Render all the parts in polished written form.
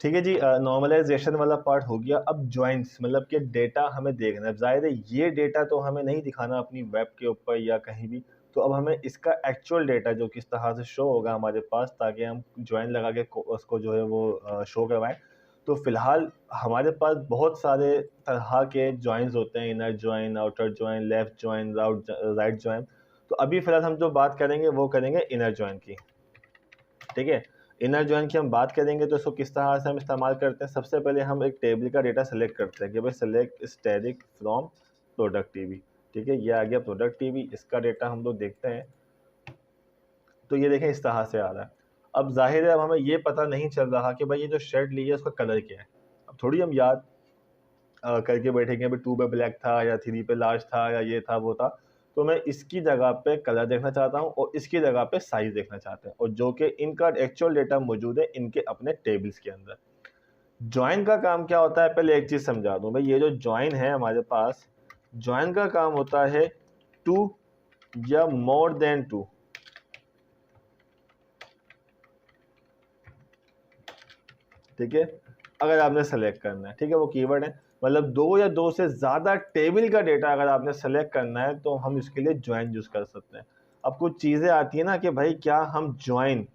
ठीक है जी, नॉर्मलाइजेशन वाला पार्ट हो गया। अब जॉइंट्स मतलब कि डेटा हमें देखना है, जाहिर है ये डेटा तो हमें नहीं दिखाना अपनी वेब के ऊपर या कहीं भी, तो अब हमें इसका एक्चुअल डेटा जो किस तरह से शो होगा हमारे पास, ताकि हम जॉइन लगा के उसको जो है वो शो करवाएं। तो फिलहाल हमारे पास बहुत सारे तरह के जॉइंस होते हैं, inner join, outer join, left join, right join. तो अभी फिलहाल हम जो बात करेंगे वो करेंगे इनर जॉइन की। ठीक है, इनर जॉइन की हम बात करेंगे तो इसको किस तरह से हम इस्तेमाल करते हैं। सबसे पहले हम एक टेबल का डेटा सेलेक्ट करते हैं कि भाई select static from product TV. ठीक है, ये आ गया प्रोडक्ट टीवी, इसका डेटा हम लोग देखते हैं। तो ये देखें इस तरह से आ रहा है। अब जाहिर है अब हमें ये पता नहीं चल रहा कि भाई ये जो शर्ट ली है उसका कलर क्या है। अब थोड़ी हम याद करके बैठेंगे भाई 2 पे ब्लैक था या 3 पे लार्ज था या ये था वो था। तो मैं इसकी जगह पे कलर देखना चाहता हूँ और इसकी जगह पे साइज देखना चाहते हैं, और जो कि इनका एक्चुअल डेटा मौजूद है इनके अपने टेबल्स के अंदर। जॉइन का काम क्या होता है, पहले एक चीज समझा दूं भाई। ये जो जॉइन है हमारे पास, जॉइन का काम होता है टू या मोर देन टू। ठीक है, अगर आपने सेलेक्ट करना है, ठीक है, वो कीवर्ड है, मतलब 2 या 2 से ज़्यादा टेबल का डेटा अगर आपने सेलेक्ट करना है तो हम इसके लिए ज्वाइन यूज़ कर सकते हैं। अब कुछ चीज़ें आती है ना कि भाई क्या हम ज्वाइन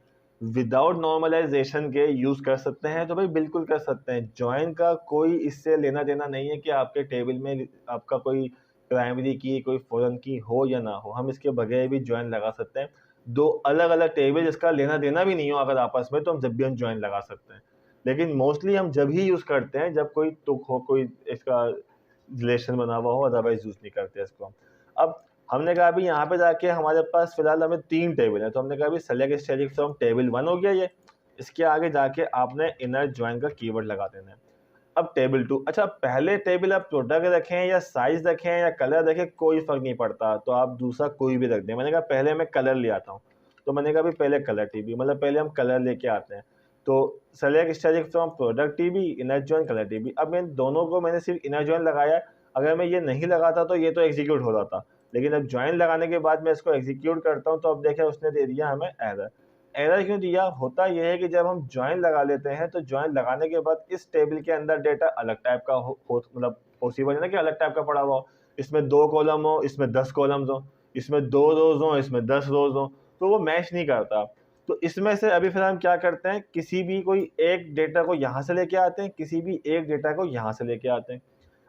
विदाउट नॉर्मलाइजेशन के यूज़ कर सकते हैं, तो भाई बिल्कुल कर सकते हैं। ज्वाइन का कोई इससे लेना देना नहीं है कि आपके टेबल में आपका कोई प्राइमरी की कोई फॉरेन की हो या ना हो, हम इसके बगैर भी ज्वाइन लगा सकते हैं। 2 अलग अलग टेबल जिसका लेना देना भी नहीं हो अगर आपस में, तो हम जब भी हम ज्वाइन लगा सकते हैं। लेकिन मोस्टली हम जब ही यूज़ करते हैं जब कोई तुक हो, कोई इसका रिलेशन बना हुआ हो, अदरवाइज यूज़ नहीं करते इसको हम। अब हमने कहा अभी यहाँ पे जाके हमारे पास फिलहाल हमें 3 टेबल है, तो हमने कहा अभी सेलेक्ट स्टैटिक फ्रॉम टेबल 1 हो गया ये। इसके आगे जाके आपने इनर जॉइन का कीवर्ड लगा देना है। अब टेबल 2, अच्छा पहले टेबल आप प्रोडक्ट रखें या साइज रखें या कलर रखें कोई फर्क नहीं पड़ता, तो आप दूसरा कोई भी रख दें। मैंने कहा पहले मैं कलर ले आता हूँ, तो मैंने कहा अभी पहले कलर टीवी, मतलब पहले हम कलर लेके आते हैं। तो select static from product TV, inner join, colour TV. अब मैं दोनों को मैंने सिर्फ इनर जॉइन लगाया है, अगर मैं ये नहीं लगाता तो ये तो एग्जीक्यूट हो जाता, लेकिन अब ज्वाइन लगाने के बाद मैं इसको एग्जीक्यूट करता हूँ तो अब देखें उसने दे दिया हमें एरर। एरर क्यों दिया, होता यह है कि जब हम ज्वाइन लगा लेते हैं तो ज्वाइन लगाने के बाद इस टेबल के अंदर डेटा अलग टाइप का हो मतलब पॉसिबल है ना कि अलग टाइप का पड़ा हुआ हो। इसमें 2 कॉलम हो, इसमें 10 कॉलम्स हो, इसमें 2 रोज हो, इसमें 10 रोज हो, तो वो मैच नहीं करता। तो इसमें से अभी फिर हम क्या करते हैं, किसी भी कोई एक डेटा को यहाँ से लेके आते हैं, किसी भी एक डेटा को यहाँ से लेके आते हैं।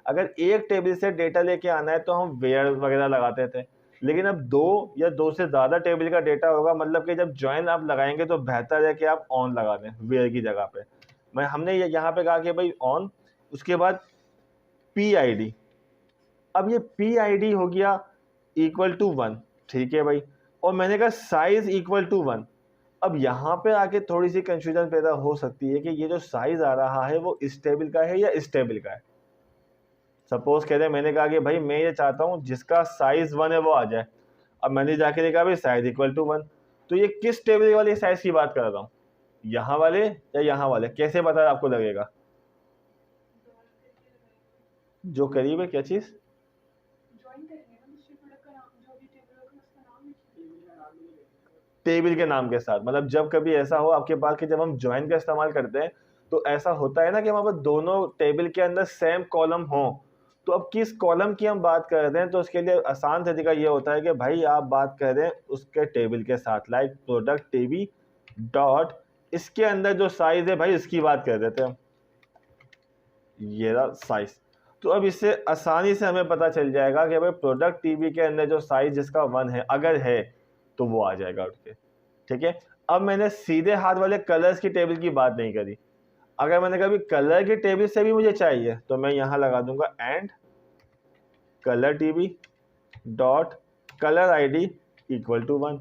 अगर एक टेबल से डेटा लेके आना है तो हम वेयर वगैरह लगाते थे, लेकिन अब 2 या 2 से ज़्यादा टेबल का डेटा होगा, मतलब कि जब ज्वाइन आप लगाएंगे तो बेहतर है कि आप ऑन लगा दें वेयर की जगह पे। हमने यहाँ पे कहा कि भाई ऑन, उसके बाद PID। अब ये PID हो गया इक्वल टू 1, ठीक है भाई, और मैंने कहा साइज इक्वल टू 1। अब यहाँ पे आके थोड़ी सी कंफ्यूजन पैदा हो सकती है कि ये जो साइज आ रहा है वो इस टेबल का है या इस टेबल का है। सपोज कहते हैं मैंने कहा कि भाई मैं ये चाहता हूँ जिसका साइज 1 है वो आ जाए। अब मैंने जाके देखा भाई साइज इक्वल टू 1, तो ये किस टेबल वाली साइज की बात कर रहा हूँ, यहाँ वाले या यहाँ वाले, कैसे पता आपको लगेगा? जो करीब है, क्या चीज? टेबल के नाम के साथ, मतलब जब कभी ऐसा हो आपके पास कि जब हम ज्वाइन का इस्तेमाल करते हैं तो ऐसा होता है ना कि हमारे पास दोनों टेबल के अंदर सेम कॉलम हो, तो अब किस कॉलम की हम बात कर रहे हैं, तो उसके लिए आसान तरीका ये होता है कि भाई आप बात कर रहे हैं उसके टेबल के साथ, लाइक प्रोडक्ट टीवी डॉट, इसके अंदर जो साइज है भाई इसकी बात कर देते हैं, ये रहा साइज। तो अब इससे आसानी से हमें पता चल जाएगा कि भाई प्रोडक्ट टीवी के अंदर जो साइज जिसका 1 है अगर है तो वो आ जाएगा उठ के। ठीक है, अब मैंने सीधे हाथ वाले कलर्स की टेबल की बात नहीं करी। अगर मैंने कभी कलर की टेबल से भी मुझे चाहिए तो मैं यहाँ लगा दूंगा and colour TV dot colour ID equal to 1।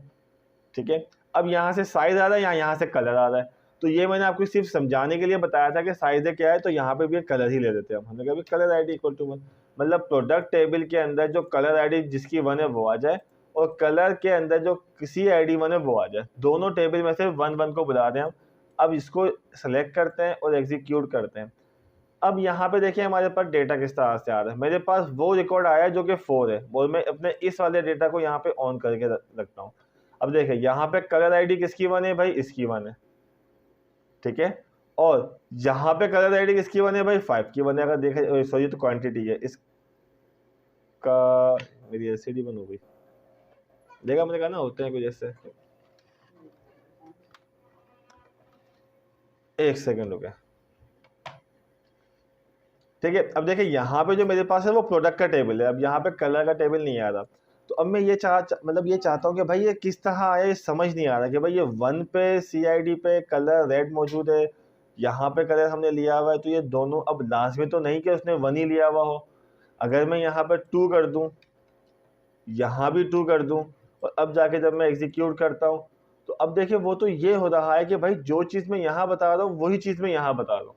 ठीक है, अब यहाँ से साइज आ रहा है, यहाँ से कलर आ रहा है, तो ये मैंने आपको सिर्फ समझाने के लिए बताया था कि साइज क्या है, तो यहाँ पे भी कलर ही ले देते हैं हमने कहा कलर ID इक्वल टू 1, मतलब प्रोडक्ट टेबल के अंदर जो कलर ID जिसकी 1 है वो आ जाए और कलर के अंदर जो किसी ID 1 है वो आ जाए, दोनों टेबल में से 1 को बुला दें हम। अब इसको सेलेक्ट करते हैं और एग्जीक्यूट करते हैं। अब यहाँ पे देखिए हमारे पास डेटा किस तरह से आ रहा है, मेरे पास वो रिकॉर्ड आया है जो कि 4 है, और मैं अपने इस वाले डेटा को यहाँ पे ऑन करके रखता हूँ। अब देखिए यहाँ पे कलर ID किसकी 1 है भाई, इसकी 1 है। ठीक है, और यहाँ पे कलर आईडी किसकी बने भाई 5 की बने। अगर देखे सॉरी तो क्वांटिटी है इसका, मेरी एलसीडी बन हो गई, देखा मैंने कहा ना होते हैं कुछ ऐसे। एक सेकंड हो गया, ठीक है। अब देखिए यहाँ पे जो मेरे पास है वो प्रोडक्ट का टेबल है, अब यहाँ पे कलर का टेबल नहीं आ रहा। तो अब मैं ये मतलब ये चाहता हूँ कि भाई ये किस तरह आया, ये समझ नहीं आ रहा कि भाई ये 1 पे CID पे कलर रेड मौजूद है, यहाँ पे कलर हमने लिया हुआ है, तो ये दोनों अब लाजमी तो नहीं कि उसने 1 ही लिया हुआ हो। अगर मैं यहाँ पे 2 कर दूँ, यहाँ भी 2 कर दूँ, और अब जाके जब मैं एग्जीक्यूट करता हूँ तो अब देखिए वो तो ये हो रहा है कि भाई जो चीज़ मैं यहाँ बता रहा हूँ वही चीज़ मैं यहाँ बता रहा हूँ।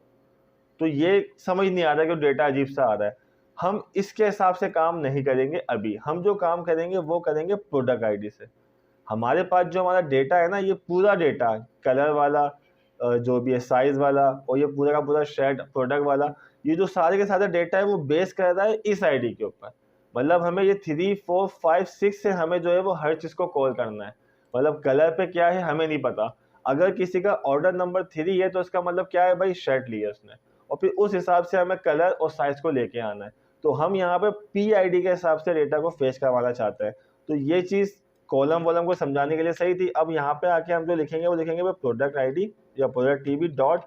तो ये समझ नहीं आ रहा कि डेटा अजीब सा आ रहा है। हम इसके हिसाब से काम नहीं करेंगे, अभी हम जो काम करेंगे वो करेंगे प्रोडक्ट आईडी से। हमारे पास जो हमारा डेटा है ना, ये पूरा डेटा कलर वाला, जो भी है साइज वाला, और ये पूरा का पूरा शेड प्रोडक्ट वाला, ये जो सारे के सारे डेटा है वो बेस कर रहा है इस आईडी के ऊपर। मतलब हमें ये 3 4 5 6 से हमें जो है वो हर चीज़ को कॉल करना है। मतलब कलर पे क्या है हमें नहीं पता, अगर किसी का ऑर्डर नंबर 3 है तो इसका मतलब क्या है भाई शर्ट ली है उसने, और फिर उस हिसाब से हमें कलर और साइज को लेके आना है। तो हम यहाँ पे PID के हिसाब से डेटा को फेच करवाना चाहते हैं। तो ये चीज़ कॉलम वॉलम को समझाने के लिए सही थी। अब यहाँ पे आके हम जो लिखेंगे वो लिखेंगे प्रोडक्ट आईडी या product TB dot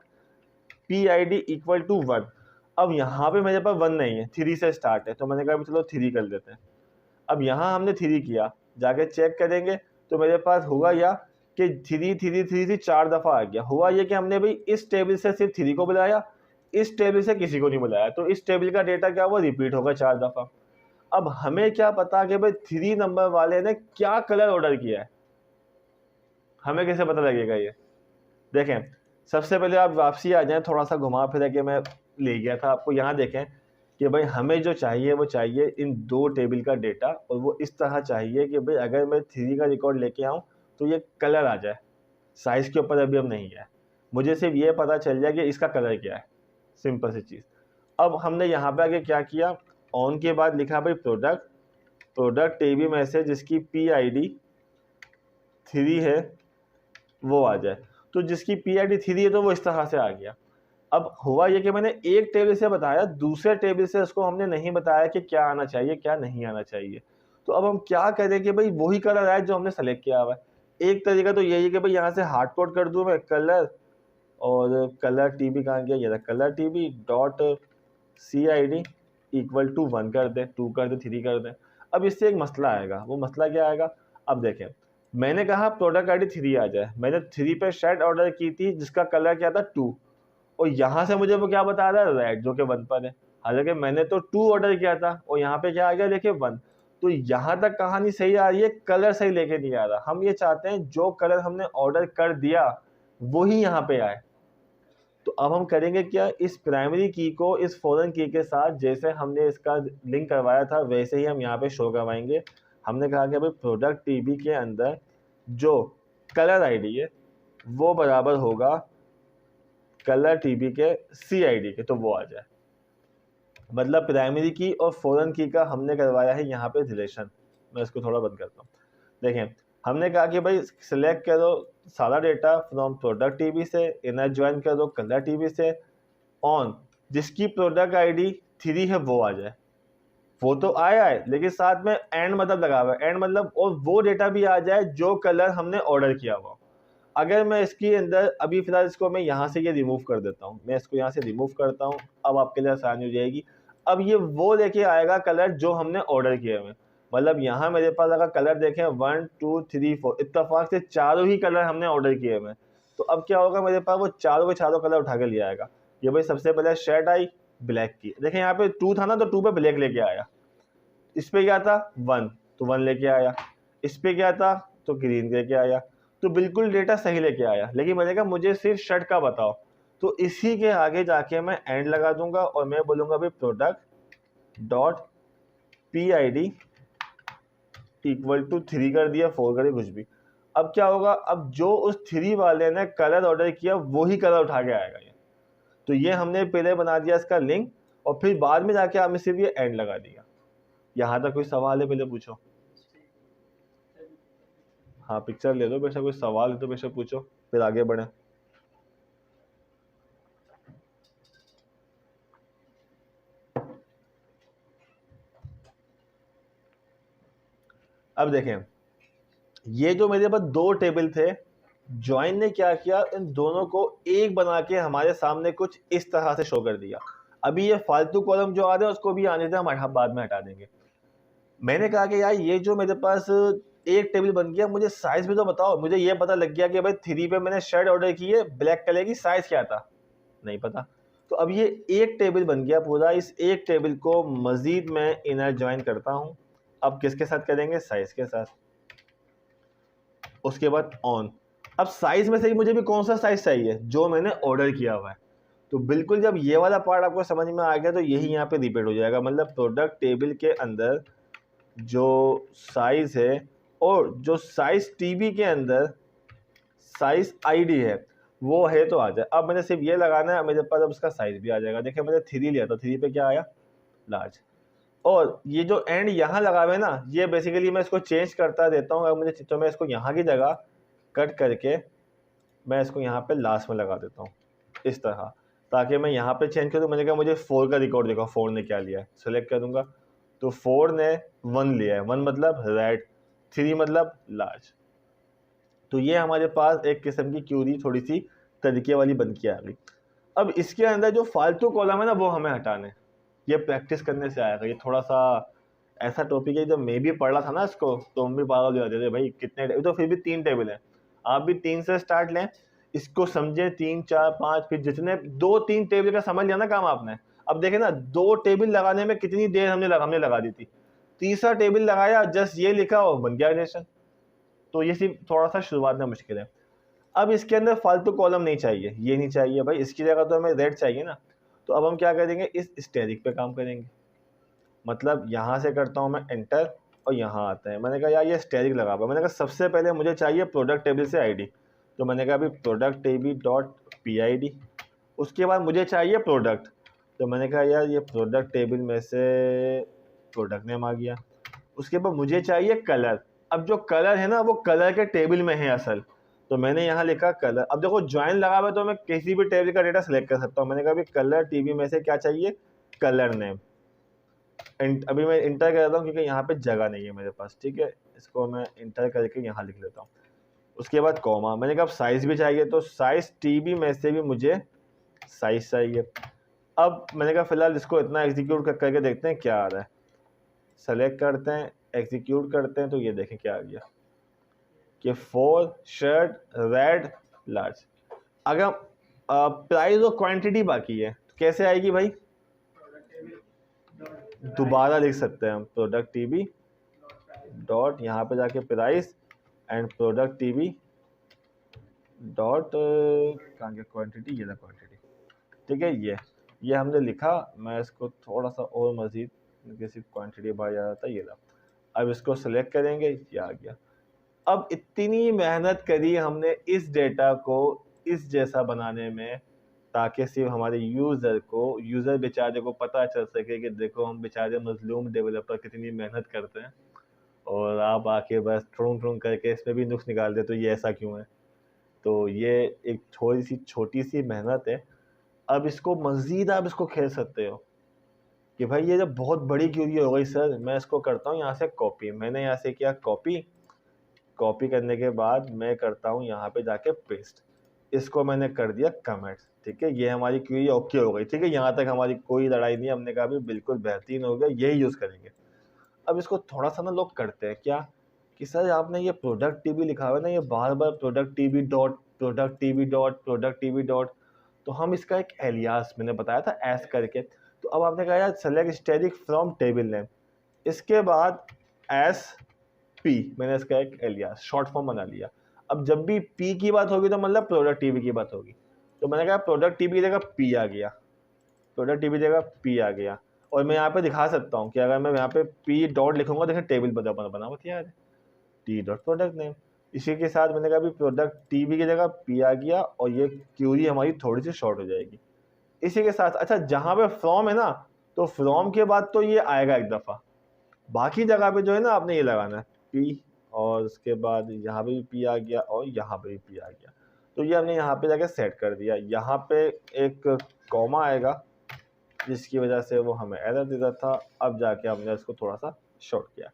PID equal to 1। अब यहाँ पे मेरे पास 1 नहीं है, 3 से स्टार्ट है, तो मैंने कहा चलो 3 कर देते हैं। अब यहाँ हमने 3 किया, जाके चेक करेंगे तो मेरे पास हुआ या कि 3 3 3 से 4 दफ़ा आ गया। हुआ ये कि हमने भाई इस टेबल से सिर्फ 3 को बुलाया, इस टेबल से किसी को नहीं बुलाया, तो इस टेबल का डेटा क्या हुआ रिपीट होगा 4 दफ़ा। अब हमें क्या पता कि भाई 3 नंबर वाले ने क्या कलर ऑर्डर किया है, हमें कैसे पता लगेगा ये। देखें सबसे पहले आप वापसी आ जाएं, थोड़ा सा घुमा फिरा के मैं ले गया था आपको। यहाँ देखें कि भाई हमें जो चाहिए वो चाहिए इन 2 टेबल का डेटा, और वो इस तरह चाहिए कि भाई अगर मैं 3 का रिकॉर्ड लेके आऊँ तो ये कलर आ जाए, साइज़ के ऊपर अभी हम नहीं है, मुझे सिर्फ ये पता चल जाए कि इसका कलर क्या है, सिंपल सी चीज़। अब हमने यहाँ पे आगे क्या किया, ऑन के बाद लिखा भाई प्रोडक्ट टेबल में से जिसकी PID 3 है वो आ जाए। तो जिसकी PID 3 है तो वो इस तरह से आ गया। अब हुआ ये कि मैंने एक टेबल से बताया, दूसरे टेबल से उसको हमने नहीं बताया कि क्या आना चाहिए क्या नहीं आना चाहिए। तो अब हम क्या करें कि भाई वही कलर आए जो हमने सेलेक्ट किया हुआ है। एक तरीका तो यही है कि भाई यहाँ से हार्ड कोड कर दूँ मैं कलर, और कलर टीबी कहाँ गया, ये colour TB dot CID equal to 1 कर दे, 2 कर दे, 3 कर दे। अब इससे एक मसला आएगा, वो मसला क्या आएगा, अब देखें मैंने कहा प्रोडक्ट आईडी 3 आ जाए, मैंने 3 पे शर्ट ऑर्डर की थी जिसका कलर क्या था 2, और यहाँ से मुझे वो क्या बता रहा है रेड जो कि 1 पर है, हालांकि मैंने तो 2 ऑर्डर किया था, और यहाँ पे क्या आ गया देखिए 1। तो यहाँ तक कहानी सही आ रही है, कलर सही लेके नहीं आ रहा। हम ये चाहते हैं जो कलर हमने ऑर्डर कर दिया वही यहाँ पे आए। तो अब हम करेंगे क्या, इस प्राइमरी की को इस फॉरेन की के साथ जैसे हमने इसका लिंक करवाया था वैसे ही हम यहाँ पे शो करवाएंगे। हमने कहा कि भाई प्रोडक्ट टीबी के अंदर जो कलर आईडी है वो बराबर होगा कलर टीबी के CID के, तो वो आ जाए। मतलब प्राइमरी की और फॉरेन की का हमने करवाया है यहाँ पे रिलेशन। मैं इसको थोड़ा बंद करता हूँ। देखें हमने कहा कि भाई सिलेक्ट करो सारा डेटा फ्रॉम प्रोडक्ट टीबी से, इनर ज्वाइन करो कलर टीबी से, ऑन जिसकी प्रोडक्ट आईडी 3 है वो आ जाए। वो तो आया है लेकिन साथ में एंड मतलब लगा हुआ है, एंड मतलब और वो डेटा भी आ जाए जो कलर हमने ऑर्डर किया हुआ। अगर मैं इसके अंदर अभी फिलहाल इसको मैं यहाँ से ये रिमूव कर देता हूँ, मैं इसको यहाँ से रिमूव करता हूँ, अब आपके लिए आसानी हो जाएगी। अब ये वो लेके आएगा कलर जो हमने ऑर्डर किए हुए। मतलब यहाँ मेरे पास अगर कलर देखें 1 2 3 4 इत्तेफाक से चारों ही कलर हमने ऑर्डर किए हुए। तो अब क्या होगा, मेरे पास वो चारों के चारों कलर उठा के ले आएगा। ये भाई सबसे पहले शर्ट आई ब्लैक की, देखें यहाँ पे 2 था ना तो 2 पे ब्लैक लेके आया, इस पे क्या था 1 तो 1 लेके आया, इस पे क्या था तो ग्रीन लेके आया। तो बिल्कुल डेटा सही लेके आया, लेकिन मैंने कहा मुझे सिर्फ शर्ट का बताओ। तो इसी के आगे जाके मैं एंड लगा दूंगा और मैं बोलूंगा भाई product dot PID equal to 3 कर दिया, 4 करे कुछ भी। अब क्या होगा, अब जो उस 3 वाले ने कलर ऑर्डर किया वही कलर उठा के आएगा ये। तो ये हमने पहले बना दिया इसका लिंक, और फिर बाद में जाके आपने सिर्फ ये एंड लगा दिया। यहाँ तक कोई सवाल है पहले पूछो। हाँ पिक्चर ले लो, बेशक कोई सवाल है तो बेशक पूछो, फिर आगे बढ़े। अब देखें, ये जो मेरे पास दो टेबल थे, ज्वाइन ने क्या किया, इन दोनों को एक बना के हमारे सामने कुछ इस तरह से शो कर दिया। अभी ये फालतू कॉलम जो आ रहे हैं उसको भी आने दें, हम बाद में हटा देंगे। मैंने कहा कि यार ये जो मेरे पास एक टेबल बन गया, मुझे साइज भी तो बताओ। मुझे ये पता लग गया कि भाई 3 पे मैंने शर्ट ऑर्डर की है ब्लैक कलर की, साइज क्या था नहीं पता। तो अब ये एक टेबल बन गया पूरा। इस एक टेबल को मजीद मैं इनर ज्वाइन करता हूँ। अब किसके साथ करेंगे, साइज के साथ। उसके बाद ऑन। अब साइज में से ही मुझे भी कौन सा साइज चाहिए, जो मैंने ऑर्डर किया हुआ है। तो बिल्कुल जब ये वाला पार्ट आपको समझ में आ गया तो यही यहाँ पे रिपीट हो जाएगा। मतलब प्रोडक्ट टेबल के अंदर जो साइज है और जो साइज टीबी के अंदर साइज आईडी है वो है तो आ जाए। अब मैंने सिर्फ ये लगाना है, मेरे पास अब इसका साइज भी आ जाएगा। देखिए मैंने 3 लिया था, 3 पे क्या आया, लार्ज। और ये जो एंड यहाँ लगा हुआ है ना, ये बेसिकली मैं इसको चेंज करता देता हूँ। अगर मुझे तो मैं इसको यहाँ की जगह कट करके मैं इसको यहाँ पे लास्ट में लगा देता हूँ इस तरह, ताकि मैं यहाँ पे चेंज करूँ। मैंने कहा मुझे 4 का रिकॉर्ड देखो, 4 ने क्या लिया है, सेलेक्ट करूँगा तो 4 ने 1 लिया है। 1 मतलब रेड, 3 मतलब लार्ज। तो ये हमारे पास एक किस्म की क्यूरी थोड़ी सी तरीके वाली बन के आ गई। अब इसके अंदर जो फालतू कॉलम है ना वो हमें हटाने, ये प्रैक्टिस करने से आएगा। ये थोड़ा सा ऐसा टॉपिक है, जब मैं भी पढ़ रहा था ना इसको तो हम भी पागल हो जाते थे, भाई कितने, तो फिर भी 3 टेबल है, आप भी 3 से स्टार्ट लें, इसको समझे 3 4 5, फिर जितने 2-3 टेबल का समझ लिया ना काम आपने। अब देखे ना 2 टेबल लगाने में कितनी देर हमने लगा दी थी। तीसरा टेबल लगाया, जस्ट ये लिखा और बन गया रिलेशन। तो ये सिर्फ थोड़ा सा शुरुआत में मुश्किल है। अब इसके अंदर फालतू कॉलम नहीं चाहिए, ये नहीं चाहिए भाई, इसकी जगह तो हमें रेड चाहिए ना। तो अब हम क्या करेंगे, इस स्टेरिक पे काम करेंगे। मतलब यहाँ से करता हूँ मैं एंटर और यहाँ आता है। मैंने कहा यार ये स्टेरिक लगा हुआ, मैंने कहा सबसे पहले मुझे चाहिए प्रोडक्ट टेबल से आईडी। तो मैंने कहा अभी प्रोडक्ट टेबल डॉट PID। उसके बाद मुझे चाहिए प्रोडक्ट, तो मैंने कहा यार ये प्रोडक्ट टेबल में से प्रोडक्ट नेम आ गया। उसके बाद मुझे चाहिए कलर। अब जो कलर है ना वो कलर के टेबल में है असल, तो मैंने यहाँ लिखा कलर। अब देखो ज्वाइन लगा हुआ है तो मैं किसी भी टेबल का डेटा सेलेक्ट कर सकता हूँ। मैंने कहा अभी कलर टीवी में से क्या चाहिए, कलर नेम। अभी मैं इंटर कर देता हूँ क्योंकि यहाँ पे जगह नहीं है मेरे पास, ठीक है। इसको मैं इंटर करके यहाँ लिख लेता हूँ। उसके बाद कॉमा। मैंने कहा साइज भी चाहिए, तो साइज टीबी में से भी मुझे साइज चाहिए। अब मैंने कहा फिलहाल इसको इतना एग्जीक्यूट करके देखते हैं क्या आ रहा है। सेलेक्ट करते हैं, एग्जीक्यूट करते हैं, तो ये देखें क्या आ गया कि 4 शर्ट रेड लार्ज। अगर प्राइस और क्वांटिटी बाकी है तो कैसे आएगी भाई, दोबारा लिख सकते हैं हम प्रोडक्ट टीबी डॉट यहाँ पे जाके price and product TB dot कहाँ गया क्वांटिटी, ये ना क्वांटिटी, ठीक है। ये हमने लिखा। मैं इसको थोड़ा सा और मजीद किसी क्वांटिटी बाहर जा रहा था, ये रहा। अब इसको सेलेक्ट करेंगे, ये आ गया। अब इतनी मेहनत करी हमने इस डेटा को इस जैसा बनाने में, ताकि सिर्फ हमारे यूज़र बेचारे को पता चल सके कि देखो हम बेचारे मजलूम डेवलपर कितनी मेहनत करते हैं, और आप आके बस ट्रुंग ट्रुंग करके इसमें भी नुक्स निकाल दे तो ये ऐसा क्यों है। तो ये एक थोड़ी सी छोटी सी मेहनत है। अब इसको मज़ीद आप इसको खेल सकते हो कि भाई ये जब बहुत बड़ी क्यूरी हो गई सर, मैं इसको करता हूँ यहाँ से कॉपी। मैंने यहाँ से किया कॉपी करने के बाद मैं करता हूँ यहाँ पे जाके पेस्ट। इसको मैंने कर दिया कमेंट, ठीक है। ये हमारी क्वेरी ओके हो गई, ठीक है। यहाँ तक हमारी कोई लड़ाई नहीं। हमने कहा भी बिल्कुल बेहतरीन हो गया, यही यूज़ करेंगे। अब इसको थोड़ा सा ना लोग करते हैं क्या कि सर आपने ये प्रोडक्ट टीबी लिखा हुआ है ना, ये बार बार product TB dot product TB dot product TB dot. तो हम इसका एक एलियास मैंने बताया था एस करके। तो अब आपने कहा यार select static from table name, इसके बाद एस पी, मैंने इसका एक एलियास शॉर्ट फॉर्म बना लिया। अब जब भी पी की बात होगी तो मतलब प्रोडक्ट टीबी की बात होगी। तो मैंने कहा प्रोडक्ट टीबी की जगह पी आ गया, प्रोडक्ट टीबी की जगह पी आ गया। और मैं यहाँ पे दिखा सकता हूँ कि अगर मैं यहाँ पे पी डॉट लिखूंगा, देखिए टेबल बना हुआ यार, टी डॉट प्रोडक्ट नेम। इसी के साथ मैंने कहा अभी प्रोडक्ट टीबी की जगह पी आ गया, और ये क्यूरी हमारी थोड़ी सी शॉर्ट हो जाएगी। इसी के साथ अच्छा जहाँ पे फ्रॉम है ना, तो फ्रॉम के बाद तो ये आएगा एक दफ़ा, बाकी जगह पे जो है ना आपने ये लगाना है पी, और उसके बाद यहाँ पे भी पी आ गया और यहाँ पे भी पी आ गया। तो ये हमने यहाँ पे जाके सेट कर दिया। यहाँ पे एक कॉमा आएगा जिसकी वजह से वो हमें एरर देता था। अब जाके हमने इसको थोड़ा सा शॉर्ट किया।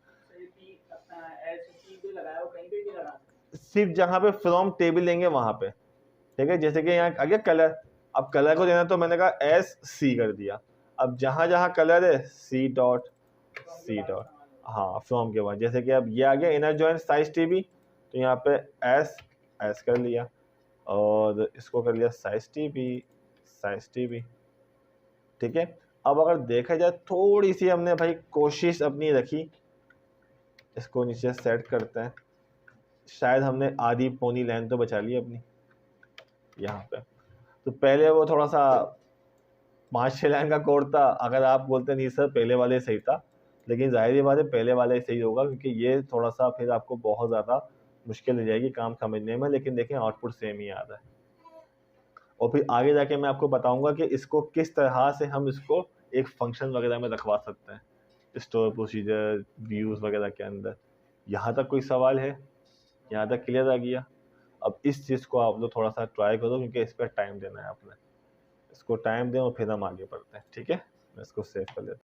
सिर्फ जहाँ पे फ्रॉम टेबल लेंगे वहाँ पे, ठीक है। जैसे कि यहाँ आ गया कलर, अब कलर को देना तो मैंने कहा एस सी कर दिया। अब जहाँ जहाँ कलर है सी डॉट, हाँ फ्रॉम के बाद, जैसे कि अब ये आ गया इनर जॉइन साइज टीबी, तो यहाँ पे एस एस कर लिया और इसको कर लिया साइज टीबी, ठीक है। अब अगर देखा जाए थोड़ी सी हमने भाई कोशिश अपनी रखी, इसको नीचे सेट करते हैं, शायद हमने आधी पौनी लाइन तो बचा ली अपनी यहाँ पे। तो पहले वो थोड़ा सा 5-6 लाइन का कोड था, अगर आप बोलते नहीं सर पहले वाले सही था, लेकिन जाहिर ही बात है पहले वाला ही सही होगा, क्योंकि ये थोड़ा सा फिर आपको बहुत ज़्यादा मुश्किल हो जाएगी काम समझने में, लेकिन देखें आउटपुट सेम ही आ रहा है। और फिर आगे जाके मैं आपको बताऊंगा कि इसको किस तरह से हम इसको एक फंक्शन वगैरह में रखवा सकते हैं, स्टोर प्रोसीजर व्यूज़ वगैरह के अंदर। यहाँ तक कोई सवाल है? यहाँ तक क्लियर आ गया? अब इस चीज़ को आप लोग थोड़ा सा ट्राई करो, क्योंकि इस पर टाइम देना है आपने, इसको टाइम दें और फिर हम आगे बढ़ते हैं, ठीक है। मैं इसको सेव कर लेता हूँ।